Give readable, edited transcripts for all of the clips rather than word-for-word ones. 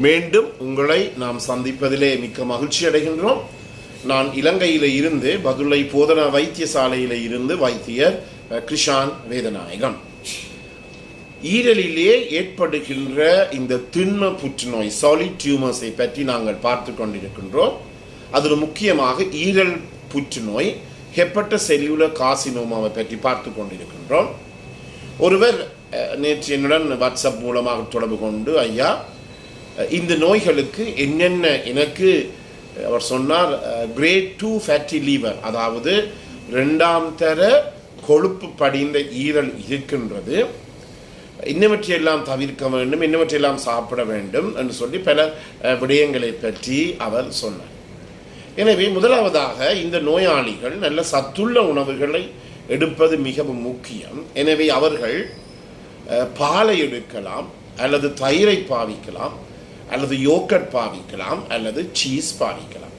மீண்டும் உங்களை நாம் சந்திப்பதிலே மிக்க மகிழ்ச்சி அடைகின்றோம். நான் இலங்கையில் இருந்து பதுளை போதனா வைத்தியசாலையில் இருந்து வைத்தியர் கிருஷான் வேதநாயகம். ஈரலிலே ஏற்படுகின்ற இந்த திண்ம புற்றுநோய் சாலிட் டியூமர்ஸை பற்றி நாங்கள் பார்த்து கொண்டிருக்கின்றோம். அதில் முக்கியமாக ஈரல் புற்றுநோய் ஹெப்பட்டஸ் செல்லுலர் கார்சினோமாவை பற்றி பார்த்து கொண்டிருக்கின்றோம். ஒருவர் நேற்று என்னுடன் வாட்ஸ்அப் மூலமாக தொடர்பு கொண்டு, ஐயா இந்த நோய்களுக்கு என்னென்ன, எனக்கு அவர் சொன்னார் கிரேட் 2 ஃபேட்டி லீவர், அதாவது 2ஆம் தர கொழுப்பு படிந்த ஈரல் இருக்கின்றது, இன்னவற்றையெல்லாம் தவிர்க்க வேண்டும், இன்னவற்றையெல்லாம் சாப்பிட வேண்டும் என்று சொல்லி பல விடயங்களை பற்றி அவர் சொன்னார். எனவே முதலாவதாக இந்த நோயாளிகள் நல்ல சத்துள்ள உணவுகளை எடுப்பது மிகவும் முக்கியம். எனவே அவர்கள் பாலை எடுக்கலாம், அல்லது தயிரை பாவிக்கலாம், அல்லது யோகர்ட் பாவிக்கலாம், அல்லது சீஸ் பாவிக்கலாம்.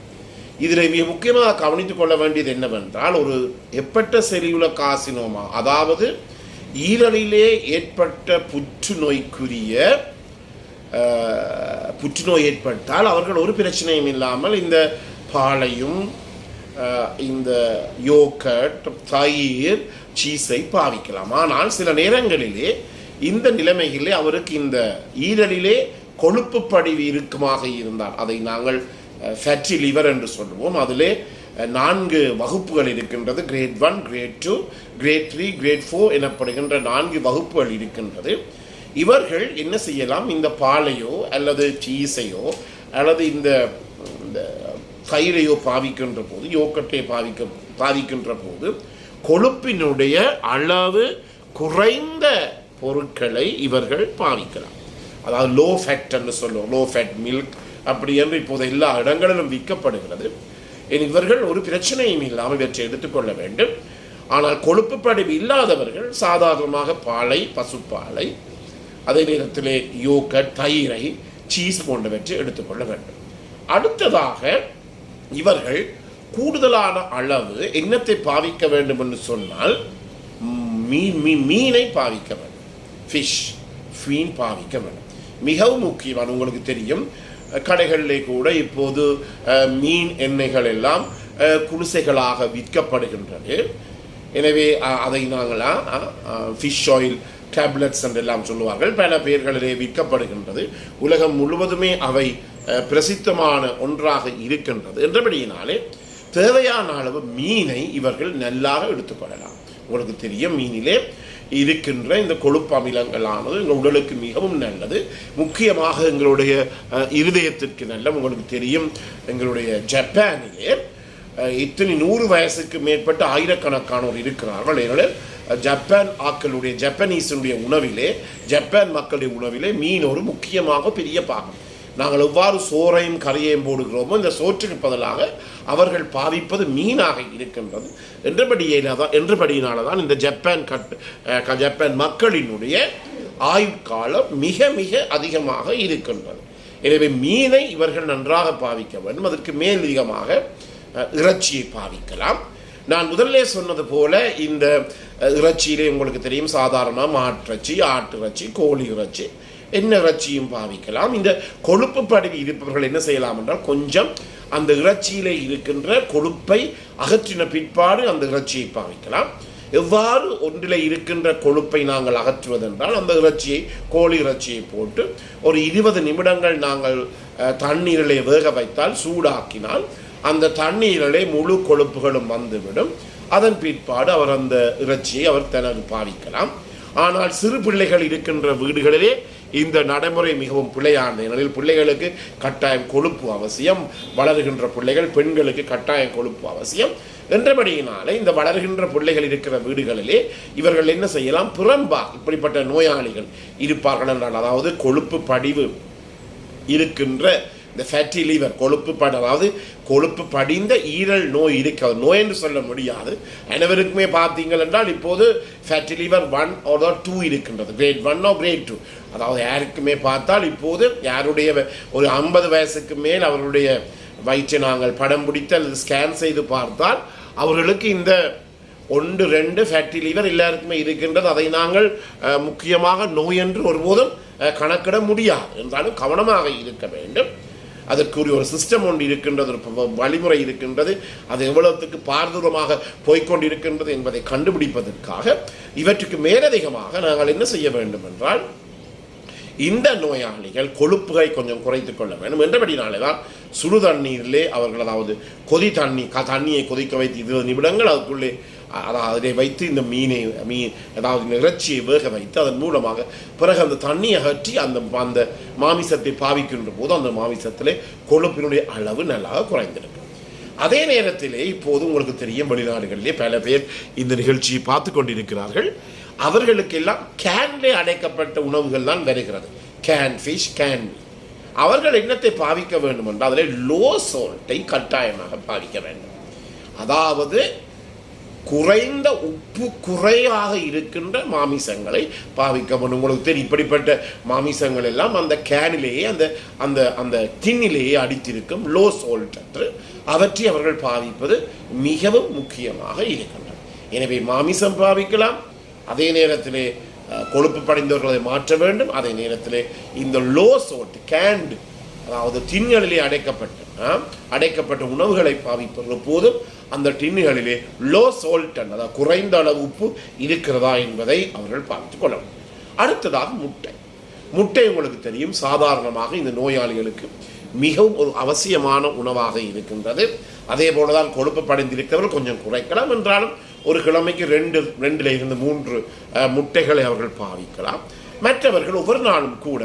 இதில் மிக முக்கியமாக கவனித்துக் கொள்ள வேண்டியது என்னவென்றால், ஒரு ஹெப்பட்டஸ் செல்லுலர் கார்சினோமா, அதாவது ஈரலிலே ஏற்பட்ட புற்றுநோய் ஏற்பட்டால் அவர்கள் ஒரு பிரச்சனையும் இல்லாமல் இந்த பாலையும் இந்த யோகர்ட், தயிர், சீஸை பாவிக்கலாம். ஆனால் சில நேரங்களிலே இந்த நிலைமைகளிலே அவருக்கு இந்த ஈரலிலே கொழுப்பு படிவு இருக்குமாக இருந்தால், அதை நாங்கள் ஃபேட்டி லிவர் என்று சொல்லுவோம். அதிலே 4 வகுப்புகள் இருக்கின்றது. கிரேட் 1, கிரேட் 2, கிரேட் 3, கிரேட் 4 எனப்படுகின்ற 4 வகுப்புகள் இருக்கின்றது. இவர்கள் என்ன செய்யலாம், இந்த பாலையோ அல்லது சீஸையோ அல்லது இந்த தயிரையோ பாவிக்கின்ற போது, யோகர்ட்டை பாவிக்கின்ற போது கொழுப்பினுடைய அளவு குறைந்த பொருட்களை இவர்கள் பாவிக்கலாம். அதாவது லோ ஃபேட் என்று சொல்லுவோம், லோ ஃபேட் மில்க் அப்படி என்று இப்போது எல்லா இடங்களிலும் விற்கப்படுகிறது. இவர்கள் ஒரு பிரச்சனையும் இல்லாமல் இவற்றை எடுத்துக்கொள்ள வேண்டும். ஆனால் கொழுப்பு படிவு இல்லாதவர்கள் சாதாரணமாக பாலை, பசுப்பாலை, அதே நேரத்திலே யோகர்ட், தயிரை, சீஸ் போன்றவற்றை எடுத்துக்கொள்ள வேண்டும். அடுத்ததாக இவர்கள் கூடுதலான அளவு என்னத்தை பாவிக்க வேண்டும் என்று சொன்னால், மீனை பாவிக்க வேண்டும், மீன் பாவிக்க வேண்டும். மிகவும் முக்கியமான, உங்களுக்கு தெரியும், கடைகளிலே கூட இப்போது மீன் எண்ணெய்கள் எல்லாம் குடிசைகளாக விற்கப்படுகின்றது. எனவே அதை நாங்களா ஃபிஷ் ஆயில் டேப்லெட்ஸ் என்றெல்லாம் சொல்லுவார்கள், பல பேர்களிலே விற்கப்படுகின்றது. உலகம் முழுவதுமே அவை பிரசித்தமான ஒன்றாக இருக்கின்றது. என்றபடியினாலே தேவையான அளவு மீனை இவர்கள் நல்லாக எடுத்துக்கொள்ளலாம். உங்களுக்கு தெரியும், மீனிலே இருக்கின்ற இந்த கொழுப்பு அமிலங்களானது எங்கள் உடலுக்கு மிகவும் நல்லது. முக்கியமாக எங்களுடைய இருதயத்திற்கு நல்ல. உங்களுக்கு தெரியும், எங்களுடைய ஜப்பானிலே இத்தனை 100 வயசுக்கு மேற்பட்ட ஆயிரக்கணக்கானோர் இருக்கிறார்கள். ஏனெனில் ஜப்பான் ஆக்களுடைய, ஜப்பனீஸுடைய உணவிலே, ஜப்பான் மக்களுடைய உணவிலே மீன் ஒரு முக்கியமாக பெரிய பாகம். நாங்கள் எவ்வாறு சோறையும் கறியையும் போடுகிறோமோ, இந்த சோற்றுக்கு பதிலாக அவர்கள் பாவிப்பது மீனாக இருக்கின்றது. என்றபடியினால தான் இந்த ஜப்பான் மக்களினுடைய ஆயுட்காலம் மிக மிக அதிகமாக இருக்கின்றது. எனவே மீனை இவர்கள் நன்றாக பாவிக்க வேண்டும். அதற்கு மேலதிகமாக இறைச்சியை பாவிக்கலாம். நான் முதல்ல சொன்னது போல இந்த இறைச்சியிலே உங்களுக்கு தெரியும், சாதாரணமாக மாட்டிறைச்சி, ஆட்டு இறைச்சி, கோழி இறைச்சி, என்ன இறைச்சியும் பாவிக்கலாம். இந்த கொழுப்பு படிவு இருப்பவர்கள் என்ன செய்யலாம் என்றால், கொஞ்சம் அந்த இறைச்சியிலே இருக்கின்ற கொழுப்பை அகற்றின பிற்பாடு அந்த இறைச்சியை பாவிக்கலாம். எவ்வாறு ஒன்றில் இருக்கின்ற கொழுப்பை நாங்கள் அகற்றுவதென்றால், அந்த இறைச்சியை, கோழி இறைச்சியை போட்டு ஒரு 20 நிமிடங்கள் நாங்கள் தண்ணீரிலே வேக வைத்தால், சூடாக்கினால் அந்த தண்ணீரிலே முழு கொழுப்புகளும் வந்துவிடும். அதன் பிற்பாடு அவர் அந்த இறைச்சியை அவர் தனது பாவிக்கலாம். ஆனால் சிறு பிள்ளைகள் இருக்கின்ற வீடுகளிலே இந்த நடைமுறை மிகவும் பிழையானது. ஏனெனில் பிள்ளைகளுக்கு கட்டாயம் கொழுப்பு அவசியம், வளர்கின்ற பிள்ளைகள், பெண்களுக்கு கட்டாயம் கொழுப்பு அவசியம். என்றபடியினாலே இந்த வளர்கின்ற பிள்ளைகள் இருக்கிற வீடுகளிலே இவர்கள் என்ன செய்யலாம், இப்படிப்பட்ட நோயாளிகள் இருப்பார்கள் என்றால், அதாவது கொழுப்பு படிவு இருக்கின்ற இந்த ஃபேட்டி லிவர், அதாவது கொழுப்பு படிந்த ஈரல் நோய் இருக்காது. நோய் என்று சொல்ல முடியாது. அனைவருக்குமே பார்த்தீங்கள் என்றால் இப்போது ஃபேட்டி லிவர் 1 or 2 இருக்கின்றது, கிரேட் 1 or கிரேட் 2. அதாவது யாருக்குமே பார்த்தால் இப்போது யாருடைய ஒரு 50 வயசுக்கு மேல் அவர்களுடைய வயிற்றை நாங்கள் படம் பிடித்து அல்லது ஸ்கேன் செய்து பார்த்தால் அவர்களுக்கு இந்த 1-2 ஃபேட்டி லிவர் எல்லாருக்குமே இருக்கின்றது. அதை நாங்கள் முக்கியமாக நோய் என்று ஒருபோதும் கணக்கிட முடியாது. என்றாலும் கவனமாக இருக்க வேண்டும். அதற்குரிய ஒரு சிஸ்டம் ஒன்று இருக்கின்றது, ஒரு வழிமுறை இருக்கின்றது. அது எவ்வளவுக்கு பாரதூரமாக போய்கொண்டிருக்கின்றது என்பதை கண்டுபிடிப்பதற்காக இவற்றுக்கு மேலதிகமாக நாங்கள் என்ன செய்ய வேண்டும் என்றால், இந்த நோயாளிகள் கொழுப்புகளை கொஞ்சம் குறைத்துக் கொள்ள வேண்டும். என்றபடினாலே தான் சுடு தண்ணீரிலே அவர்கள், அதாவது தண்ணியை கொதிக்க வைத்து 20 நிமிடங்கள் அதுக்குள்ளே அதை வைத்து இந்த அதாவது இறைச்சியை வேக வைத்து அதன் மூலமாக பிறகு அந்த தண்ணியை அகற்றி அந்த மாமிசத்தை பாவிக்கின்ற போது அந்த மாமிசத்திலே கொழுப்பினுடைய அளவு நல்லாக குறைந்திருக்கும். அதே நேரத்திலே இப்போது உங்களுக்கு தெரியும், வெளிநாடுகளிலே பல பேர் இந்த நிகழ்ச்சியை பார்த்து கொண்டிருக்கிறார்கள். அவர்களுக்கெல்லாம் கேன்லே அடைக்கப்பட்ட உணவுகள் தான் வருகிறது. Can fish, can meet. அவர்கள் என்னத்தை பாவிக்க வேண்டும் என்றால் அதில் லோ சால்ட்டை கட்டாயமாக பாவிக்க வேண்டும். அதாவது குறைந்த உப்பு குறையாக இருக்கின்ற மாமிசங்களை பாவிக்க வேண்டும். உங்களுக்கு தெரியும், இப்படிப்பட்ட மாமிசங்கள் எல்லாம் அந்த கேனிலேயே அந்த டின்னிலேயே அடித்திருக்கும் லோ சால்ட் என்று அவற்றை அவர்கள் பாவிப்பது மிகவும் முக்கியமாக இருக்கின்றன. எனவே மாமிசம் பாவிக்கலாம், அதே நேரத்திலே கொழுப்பு படைந்தவர்களை மாற்ற வேண்டும். அதே நேரத்திலே இந்த லோ சால்ட் கேன்டு, அதாவது டின்களிலே அடைக்கப்பட்ட உணவுகளை பாவிப்பது போதும் அந்த டின்னுகளிலே லோ சால்ட், அதாவது குறைந்த அளவு உப்பு இருக்கிறதா என்பதை அவர்கள் பார்த்துக் கொள்ளணும். அடுத்ததாக முட்டை உங்களுக்கு தெரியும், சாதாரணமாக இந்த நோயாளிகளுக்கு மிகவும் ஒரு அவசியமான உணவாக இருக்கின்றது. அதே போலதான் கொழுப்பு படைந்திருக்கிறவர்கள் கொஞ்சம் குறைக்கலாம். என்றாலும் ஒரு கிழமைக்கு 2-3 முட்டைகளை அவர்கள் பாவிக்கலாம். மற்றவர்கள் ஒவ்வொரு நாளும் கூட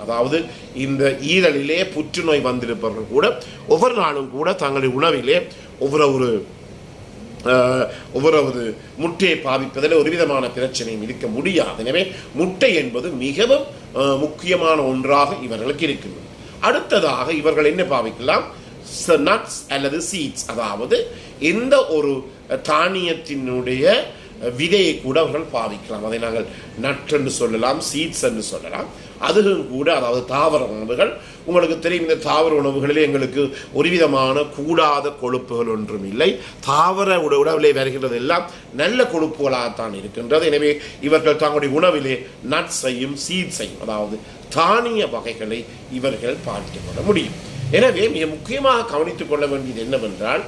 அதாவது இந்த ஈரலிலே புற்றுநோய் வந்திருப்பவர்கள் கூட ஒவ்வொரு நாளும் கூட தங்களுடைய உணவிலே ஒவ்வொரு முட்டையை பாவிப்பதில் ஒரு விதமான பிரச்சனையும் இருக்க முடியாது. எனவே முட்டை என்பது மிகவும் முக்கியமான ஒன்றாக இவர்களுக்கு இருக்கின்றது. அடுத்ததாக இவர்கள் என்ன பாவிக்கலாம்? நட்ஸ் அல்லது சீட்ஸ், அதாவது எந்த ஒரு தானியத்தினுடைய விதையை கூட அவர்கள் பாவிக்கலாம். அதை நாங்கள் நட் என்று சொல்லலாம், சீட்ஸ் என்று சொல்லலாம். அதுவும் கூட, அதாவது தாவர உணவுகள். உங்களுக்கு தெரியும், இந்த தாவர உணவுகளிலே எங்களுக்கு ஒரு விதமான கூடாத கொழுப்புகள் ஒன்றும் இல்லை. தாவர உணவிலே வருகின்றது எல்லாம் நல்ல கொழுப்புகளாகத்தான் இருக்கின்றது. எனவே இவர்கள் தங்களுடைய உணவிலே நட்ஸையும் சீட்ஸையும், அதாவது தானிய வகைகளை இவர்கள் பார்த்துக் கொள்ள முடியும். எனவே மிக முக்கியமாக கவனித்துக் கொள்ள வேண்டியது என்னவென்றால்,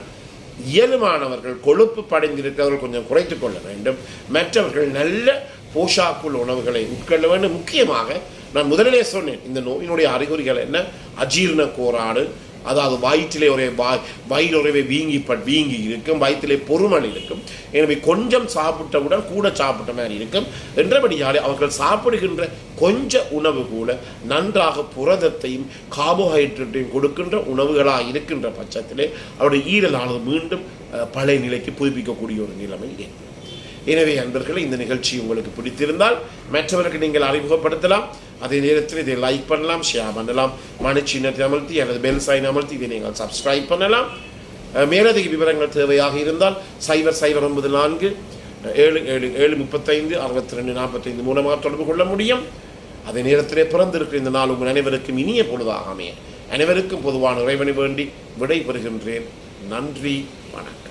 இயலுமானவர்கள் கொழுப்பு படைந்திருக்கிறவர்கள் கொஞ்சம் குறைத்துக் கொள்ள வேண்டும். மற்றவர்கள் நல்ல போஷாக்குள்ள உணவுகளை உட்கொள்ள வேண்டும். முக்கியமாக நான் முதலிலே சொன்னேன், இந்த நோயினுடைய அறிகுறிகள் என்ன? அஜீரண கோளாறு, அதாவது வயிறு வீங்கி இருக்கும், வயிற்றிலே பொறுமல் இருக்கும். எனவே கொஞ்சம் சாப்பிட்டவுடன் கூட சாப்பிட்ட மாதிரி இருக்கும். என்றபடியாலே அவர்கள் சாப்பிடுகின்ற கொஞ்ச உணவு கூட நன்றாக புரதத்தையும் கார்போஹைட்ரேட்டையும் கொடுக்கின்ற உணவுகளாக இருக்கின்ற பட்சத்திலே அவருடைய ஈரலானது மீண்டும் பழைய நிலைக்கு புதுப்பிக்கக்கூடிய ஒரு நிலைமை ஏற்படும். எனவே அன்பர்களே, இந்த நிகழ்ச்சி உங்களுக்கு பிடித்திருந்தால் மற்றவர்களுக்கு நீங்கள் அறிமுகப்படுத்தலாம். அதே நேரத்தில் இதை லைக் பண்ணலாம், ஷேர் பண்ணலாம், மணிச்சின்னத்தை அமர்த்தி அல்லது பெல் சைன் அமர்த்தி இதை நீங்கள் சப்ஸ்கிரைப் பண்ணலாம். மேலதிக விவரங்கள் தேவையாக இருந்தால் 0094 77735 6245 மூலமாக தொடர்பு கொள்ள முடியும். அதே நேரத்திலே பிறந்திருக்கிற இந்த நாள் உங்கள் அனைவருக்கும் இனிய பொழுதாக அமைய அனைவருக்கும் பொதுவான இறைவனை வேண்டி விடை பெறுகின்றேன். நன்றி, வணக்கம்.